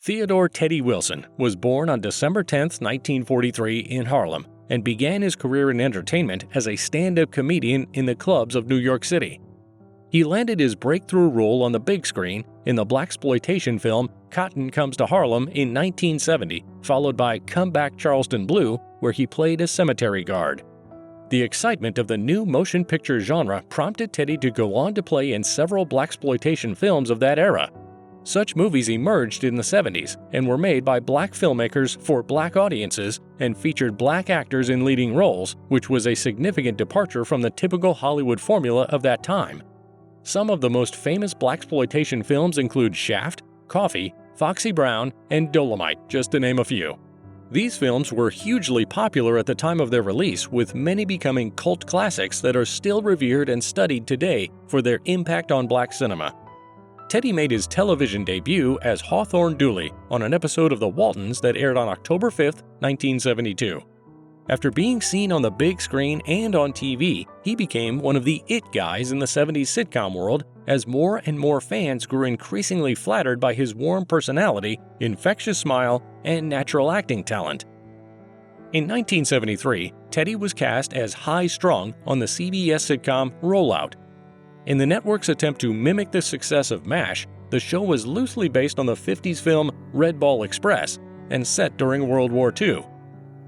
Theodore Teddy Wilson was born on December 10, 1943 in Harlem and began his career in entertainment as a stand-up comedian in the clubs of New York City. He landed his breakthrough role on the big screen in the blaxploitation film Cotton Comes to Harlem in 1970, followed by Come Back Charleston Blue, where he played a cemetery guard. The excitement of the new motion picture genre prompted Teddy to go on to play in several blaxploitation films of that era. Such movies emerged in the 70s and were made by black filmmakers for black audiences and featured black actors in leading roles, which was a significant departure from the typical Hollywood formula of that time. Some of the most famous blaxploitation films include Shaft, Coffee, Foxy Brown, and Dolomite, just to name a few. These films were hugely popular at the time of their release, with many becoming cult classics that are still revered and studied today for their impact on black cinema. Teddy made his television debut as Hawthorne Dooley on an episode of The Waltons that aired on October 5, 1972. After being seen on the big screen and on TV, he became one of the it guys in the 70s sitcom world as more and more fans grew increasingly flattered by his warm personality, infectious smile, and natural acting talent. In 1973, Teddy was cast as High Strung on the CBS sitcom Rollout. In the network's attempt to mimic the success of MASH, the show was loosely based on the 50s film Red Ball Express and set during World War II.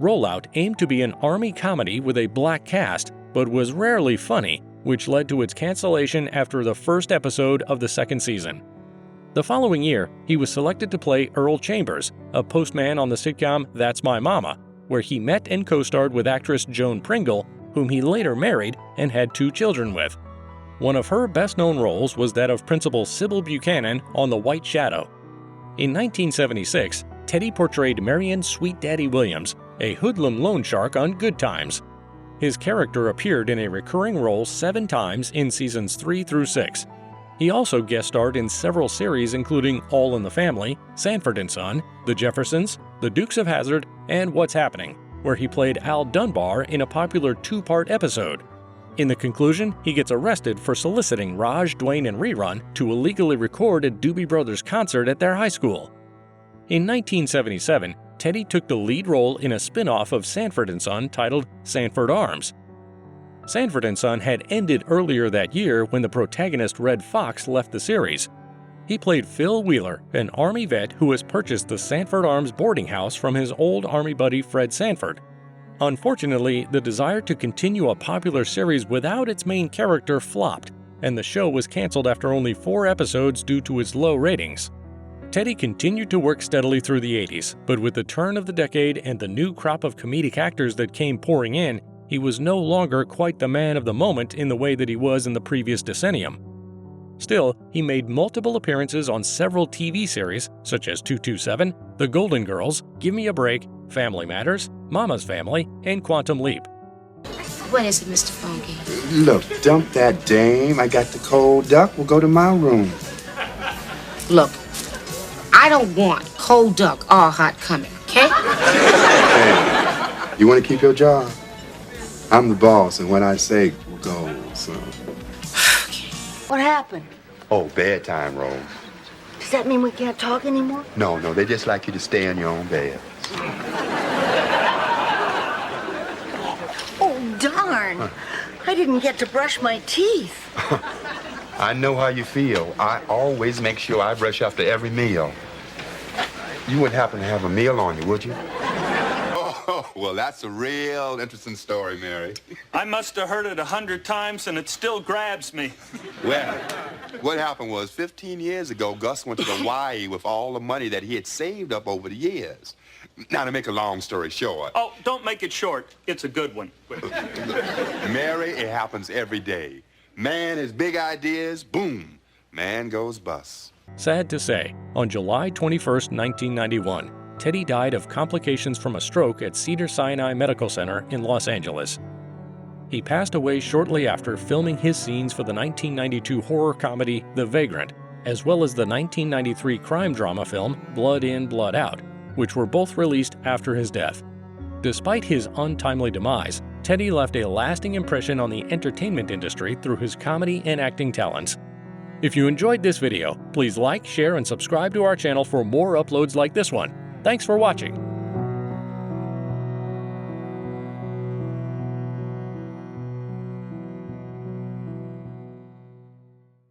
Rollout aimed to be an army comedy with a black cast, but was rarely funny, which led to its cancellation after the first episode of the second season. The following year, he was selected to play Earl Chambers, a postman on the sitcom That's My Mama, where he met and co-starred with actress Joan Pringle, whom he later married and had 2 children with. One of her best-known roles was that of Principal Sybil Buchanan on The White Shadow. In 1976, Teddy portrayed Marion Sweet Daddy Williams, a hoodlum loan shark on Good Times. His character appeared in a recurring role 7 times in seasons 3 through 6. He also guest starred in several series including All in the Family, Sanford & Son, The Jeffersons, The Dukes of Hazzard, and What's Happening, where he played Al Dunbar in a popular 2-part episode. In the conclusion, he gets arrested for soliciting Raj, Dwayne, and Rerun to illegally record a Doobie Brothers concert at their high school. In 1977, Teddy took the lead role in a spin-off of Sanford & Son titled Sanford Arms. Sanford & Son had ended earlier that year when the protagonist Red Fox left the series. He played Phil Wheeler, an Army vet who has purchased the Sanford Arms boarding house from his old Army buddy Fred Sanford. Unfortunately, the desire to continue a popular series without its main character flopped, and the show was canceled after only 4 episodes due to its low ratings. Teddy continued to work steadily through the 80s, but with the turn of the decade and the new crop of comedic actors that came pouring in, he was no longer quite the man of the moment in the way that he was in the previous decennium. Still, he made multiple appearances on several TV series such as 227, The Golden Girls, Give Me a Break, Family Matters, Mama's Family, and Quantum Leap. What is it, Mr. Funky? Look, dump that dame. I got the cold duck. We'll go to my room. Look, I don't want cold duck all hot coming, okay? Hey, you want to keep your job? I'm the boss, and what I say goes, son. What happened? Oh, bedtime, Rose. Does that mean we can't talk anymore? No, they just like you to stay in your own bed. Oh, darn. Huh. I didn't get to brush my teeth. I know how you feel. I always make sure I brush after every meal. You wouldn't happen to have a meal on you, would you? Oh, well, that's a real interesting story, Mary. I must have heard it 100 times, and it still grabs me. Well, what happened was 15 years ago, Gus went to Hawaii with all the money that he had saved up over the years. Now, to make a long story short... Oh, don't make it short. It's a good one. Mary, it happens every day. Man has big ideas, boom, man goes bust. Sad to say, on July 21, 1991, Teddy died of complications from a stroke at Cedars-Sinai Medical Center in Los Angeles. He passed away shortly after filming his scenes for the 1992 horror comedy The Vagrant, as well as the 1993 crime drama film Blood In, Blood Out, which were both released after his death. Despite his untimely demise, Teddy left a lasting impression on the entertainment industry through his comedy and acting talents. If you enjoyed this video, please like, share, and subscribe to our channel for more uploads like this one. Thanks for watching.